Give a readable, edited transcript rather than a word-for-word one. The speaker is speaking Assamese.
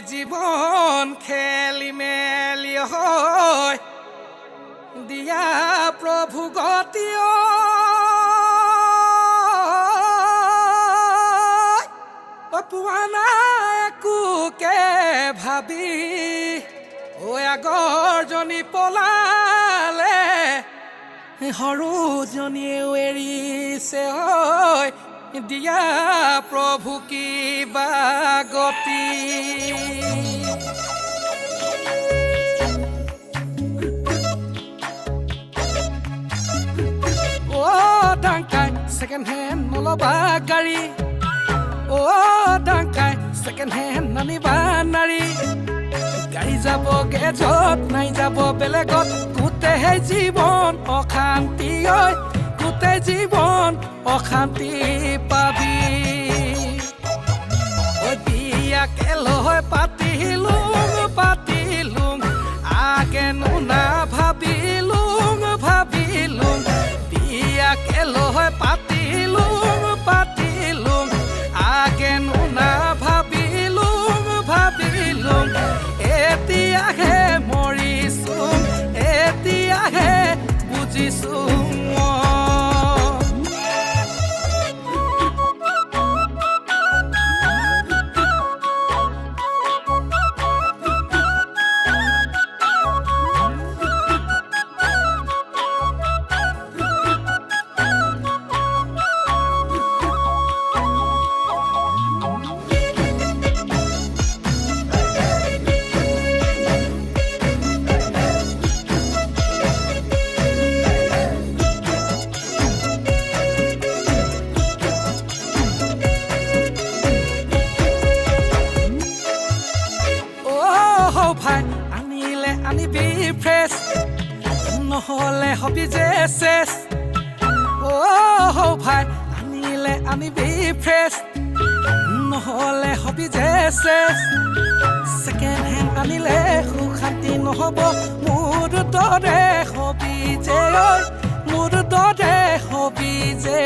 জীৱন খেলি মেলি হয় দিয়া প্ৰভু গতি পোৱা নাই একোকে ভাবি আগৰজনী পলালে সৰুজনীয়েও এৰিছে দিয়া প্ৰভু কিবা গতি ডাংকাই ছেকেণ্ড হেণ্ড নল'বা গাড়ী ডাংকাই ছেকেণ্ড হেণ্ড নানিবা নাৰী গাড়ী যাবগে য'ত নাই যাব বেলেগত গোটেই জীৱন অশান্তি গোটেই জীৱন অশান্তি পাবি বিয়াকে লৈ পাতিলোং আগেনো নাভাবিলোং বিয়াকে লৈ পাতিলোং আগেনো নাভাবিলোং এতিয়াহে মৰিছোং এতিয়াহে বুজিছোং আনিবি ফ্ৰেছ নহ'লে হবি যে চেছ ভাই আনিবি ফ্ৰেছ নহ'লে হবি যে চেছ ছেকেণ্ড হেণ্ড আনিলে সুশান্তি নহ'ব মোৰ দৰে হবি যে মোৰ দৰে হবি যে